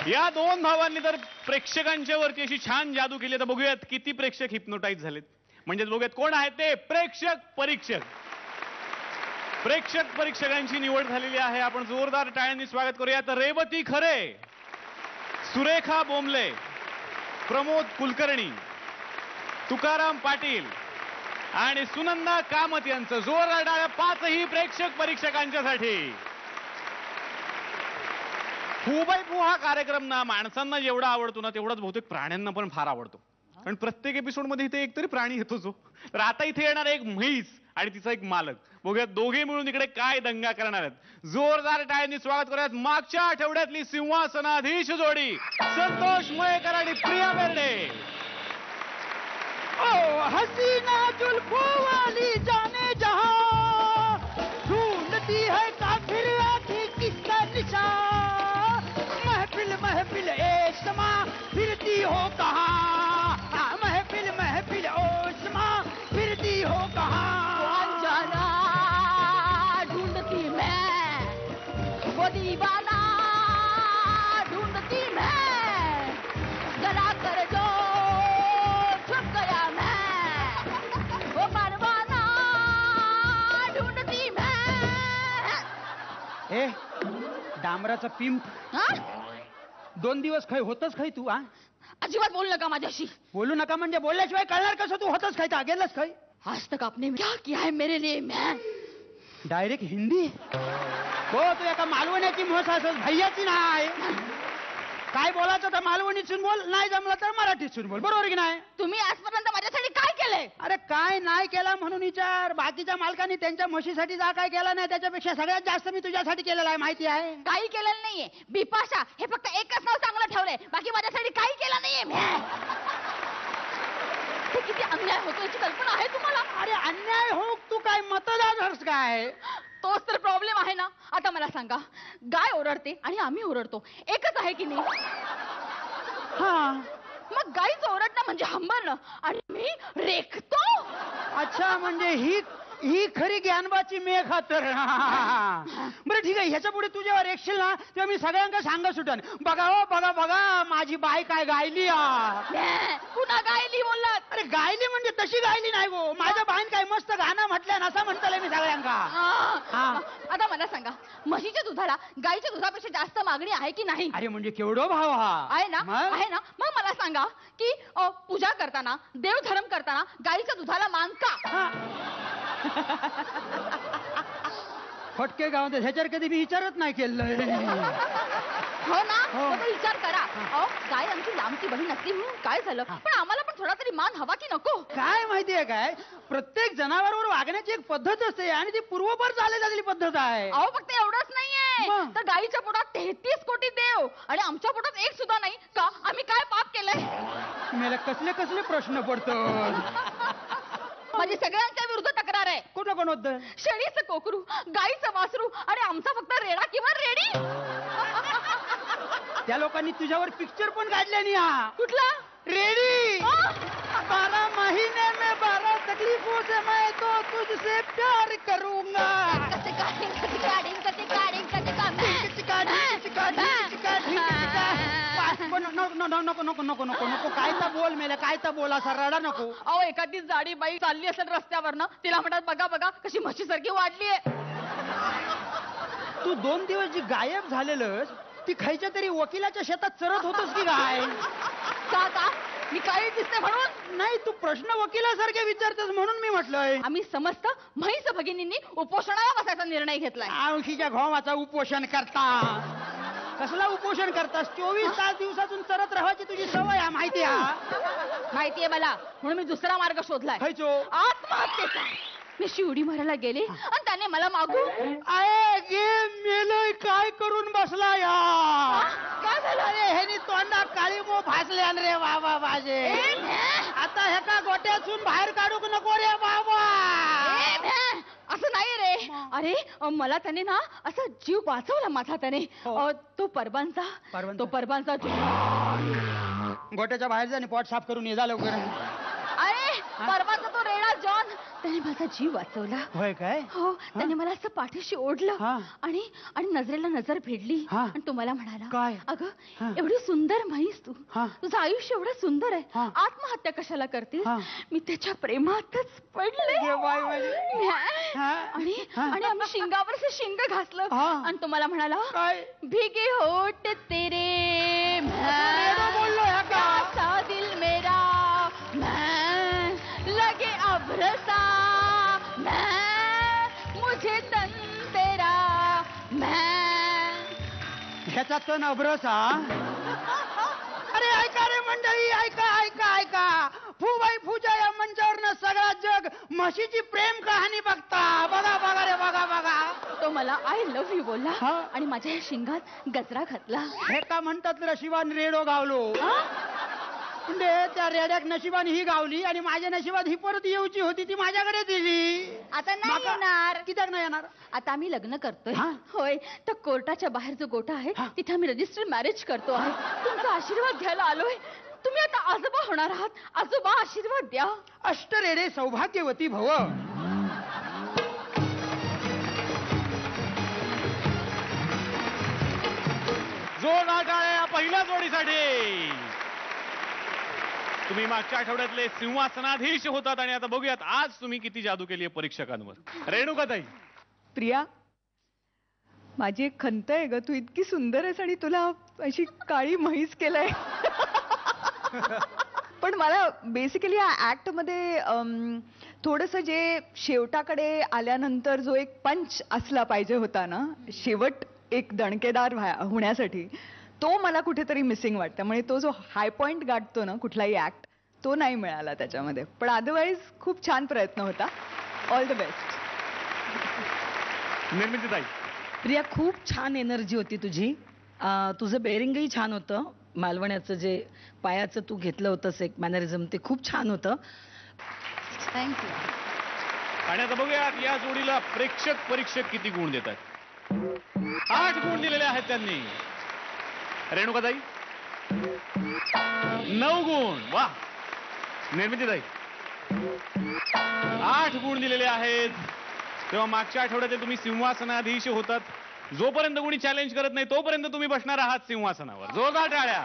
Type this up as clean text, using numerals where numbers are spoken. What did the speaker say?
या दोन भावांनी तर प्रेक्षकांच्या वरती अशी छान जादू केली. तर बघूयात किती प्रेक्षक हिप्नोटाईज झालेत. म्हणजे बघूयात कोण आहेत ते प्रेक्षक परीक्षक. प्रेक्षक परीक्षकांची निवड झालेली आहे. आपण जोरदार टाळ्यांनी स्वागत करूयात. रेवती खरे, सुरेखा बोंबले, प्रमोद कुलकर्णी, तुकाराम पाटील आणि सुनंदा कामत यांचं. जोरदार टाळ्या पाचही प्रेक्षक परीक्षकांच्यासाठी. हुबैबू हा कार्यक्रम ना माणसांना जेवढा आवडतो ना तेवढाच बहुतेक प्राण्यांना पण फार आवडतो. कारण प्रत्येक एपिसोड मध्ये इथे एकतरी प्राणी येतो जो. तर आता इथे येणार एक म्हैस आणि तिचा एक मालक. बघूयात दोघे मिळून इकडे काय दंगा करणार आहेत. जोरदार टाळ्यांनी स्वागत करूयात मागच्या आठवड्यातली सिंहासनाधीश जोडी संतोष मयेकर आणि प्रिया बेर्डे. ओ हसीना जुल्फों वाली जाने जहां ढूंढती है काफिर आंखें किसका निशान. महफिल महफिल ए समा फिरती हो कहाँ. महफिल महफिल ओ समा फिरती हो कहाँ. जाना ढूंढती मैं वो दीवाना ढूंढती मैं जला कर जो छुप गया मैं वो परवाना ढूंढती मैं. ए डांबराचा पिंप. दोन दिवस खाई होतच खाई तू. अजिबात बोलू नका माझ्याशी. बोलू नका म्हणजे बोलल्याशिवाय कळणार कसं तू होतच खाई. गेलंच खाई. आज तक आपने क्या किया है मेरे लिए मैं. डायरेक्ट हिंदी. हो तू एका मालवण्याची म्हस असं भैयाची नाही. काय बोलायचं तर मालवणीतून बोल, नाही जमलं तर मराठीतून बोल. बरोबर की नाही. तुम्ही आजपर्यंत माझ्यासाठी काय केलंय. अरे काय नाही केला म्हणून विचार. बाकीच्या मालकांनी त्यांच्या म्हशीसाठी जा काय केला नाही त्याच्यापेक्षा सगळ्यात जास्त मी तुझ्यासाठी केलेला आहे. माहिती आहे. काही केलेलं नाहीये. बिपाशा हे फक्त एकच नाव चांगलं ठेवलंय. बाकी माझ्यासाठी काही केलं नाहीये मैं. हे किती अन्याय होतो याची कल्पना आहे तुम्हाला. अरे अन्याय हो तू काय मतदार काय. तोच तर प्रॉब्लेम आहे ना. आता मला सांगा, गाय ओरडते आणि आम्ही ओरडतो, एकच आहे की नाही. हा मग गायीचं ओरडणं म्हणजे हंबरणं आणि मी रेखतो. अच्छा म्हणजे ही खरी ज्ञानबाची मेघ तर. बरं ठीक आहे. ह्याच्या पुढे तू जेव्हा रेखशील ना तेव्हा मी सगळ्यांना सांगा सुटन, बघा हो बघा बघा माझी बाई काय गायली. पुन्हा गायली बोललात. अरे गायली म्हणजे तशी गायली नाही गो. माझ्या बाईन काय मस्त गाणं म्हटलं असं म्हणताय मी सगळ्यांना. आता मला सांगा, म्हशीच्या दुधाला गायीच्या दुधापेक्षा जास्त मागणी आहे की नाही. अरे म्हणजे केवढो भाव हा आहे ना. आहे ना. मग मला सांगा की पूजा करताना देवधर्म करताना गायीच्या दुधाला मान का. फटके गाव ह्याच्यावर कधी मी विचारत नाही केलं. हो ना. मग विचार करा. गाय आमची लांबची बहीण नसली म्हणून काय झालं, पण आम्हाला पण थोडा तरी मान हवा की नको. काय माहितीये काय, प्रत्येक जनावरावर वागण्याची एक पद्धत असते आणि ती पूर्वपर चालत आलेली पद्धत आहे. अहो फक्त एवढंच नाहीये तर गायीच्या पोटात 33 कोटी देव आणि आमच्या पोटात एक सुद्धा नाही का. आम्ही काय पाप केलंय. मला कसले कसले प्रश्न पडतात. माझी सगळ्यांच्या विरुद्ध तक्रार आहे. कुठं कोण होतं. शेळीचं कोकरू, गाईचं वासरू आणि आमचा फक्त रेडा किंवा रेडी. त्या लोकांनी तुझ्यावर पिक्चर पण काढले नाही. हा कुठला. रेडी. 12 महीने में 12 तकलीफों से मैं तो तुझसे प्यार करूंगा. नको नको नको नको नको काय तर बोल मेले काय तर बोल. असा रडा नको. अहो एखादी जाडी बाई चालली असेल रस्त्यावरनं, तिला म्हणतात बघा बघा कशी म्हशीसारखी वाढलीये. तू 2 दिवस जी गायब झालेलंस ती खायच्या तरी वकिलाच्या शेतात चरत होतस की काय. का मी काही दिसते म्हणून नाही. तू प्रश्न वकिलासारखे विचारतेस म्हणून मी म्हटलंय. आम्ही समस्त म्हैस भगिनींनी उपोषणाला बसायचा निर्णय घेतलाय. आळशीच्या घोमाचा उपोषण करता. कसला उपोषण करतास. 24 तास दिवसातून चरत राहायची तुझी सवय आहे. माहितीये मला. म्हणून मी दुसरा मार्ग शोधलाय. खायचो आत्महत्येचा. मी शिवडी मारायला गेले आणि त्याने मला मागून मेलय काय करून बसला या. काय झालं रे. ह्यानी तोंडा काळी मो फासले रे बाबा माझे. आता ह्याका गोट्यातून बाहेर काढूक नको रे बाबा. असं नाही रे. अरे मला त्याने ना असा जीव वाचवला माझा त्याने. तो परबांचा गोट्याच्या बाहेर जाणे पोट साफ करून ये जा लवकर. अरे परबाचा तो रेडा जॉन त्याने माझा जीव वाचवला. होय काय? हो, त्याने मला असं पाठीशी ओढलं हा. आणि आणि नजरेला नजर भिडली हा. आणि तो मला म्हणाला, काय? हा. अगं एवढी सुंदर म्हैस तू, हा. तुझं आयुष्य एवढं सुंदर आहे, हा. आत्महत्या कशाला करतेस? हा. मी त्याच्या प्रेमातच पडले. ये बाई बाई. हा. आणि हा. आणि आम्ही शिंगावर शिंग घासलं हा. आणि तो मला म्हणाला, काय? भीगे होठ तेरे रेडो बोललो ह्या का? सा दिल मेरा मैं लगे अभ्रसा मैं मुझे तन तेरा मैं. ह्याचा तण अभ्रस हा. अरे ऐका रे मंडळी, ऐका ऐका ऐका. फुबाई पूजा या मंचावरनं सगळा जग म्हशीची प्रेम कहाणी बघता. बघा बघा रे बघा बघा. तो मला आय लव्ह यू बोलला हा. आणि माझ्या शिंगात गजरा घातला. हे का म्हणतात नशिबान रेडो गावलो. हा? म्हणजे त्या रेड्याक नशिबाने ही गावली आणि माझ्या नशिबात ही परत येऊची होती, ती माझ्याकडे दिली. आता नाही येणार. कित्याक नाही येणार? आता आम्ही लग्न करतोय. हा? होय, तर कोर्टाच्या बाहेर जो गोठा आहे हा. तिथे आम्ही रजिस्टर मॅरेज करतो आहे. तुमचा आशीर्वाद घ्यायला आलोय. तुम्ही आता आजोबा होणार आहात. आजोबा आशीर्वाद द्या. अष्टरेडे सौभाग्यवती भव. जोरदार टाळ्या पहिल्या जोडीसाठी. तुम्ही मागच्या आठवड्यातले सिंहासनाधीश होतात आणि आता बघूयात आज तुम्ही किती जादू केली आहे परीक्षकांवर. रेणुकाताई. प्रिया, माझी एक खंत आहे ग, तू इतकी सुंदर आहेस आणि तुला अशी काळी म्हैस केलंय. पण मला बेसिकली या ऍक्ट मध्ये थोडस जे शेवटाकडे आल्यानंतर जो एक पंच असला पाहिजे होता ना, शेवट एक दणकेदार होण्यासाठी, तो मला कुठेतरी मिसिंग वाटतं. त्यामुळे तो जो हाय पॉइंट गाठतो ना कुठलाही ऍक्ट, तो नाही मिळाला त्याच्यामध्ये. पण अदरवाईज खूप छान प्रयत्न होता. All the best. निर्मितीताई. प्रिया, खूप छान एनर्जी होती तुझी. तुझं बेरिंगही छान होतं. मालवण्याचं जे पायाचं तू घेतलं होतंस एक मॅनरिझम, ते खूप छान होतं. थँक्यू. आणि आता बघूयात या जोडीला प्रेक्षक परीक्षक किती गुण देतात. 8 गुण दिलेले आहेत त्यांनी. रेणुकाताई. 9 गुण. वा. निर्मितीताई. 8 गुण दिलेले आहेत. तेव्हा मागच्या आठवड्यात तुम्ही सिंहासनाधीश होतात. जोपर्यंत कोणी चॅलेंज करत नाही तोपर्यंत तुम्ही बसणार आहात सिंहासनावर. जोरदार टाळ्या.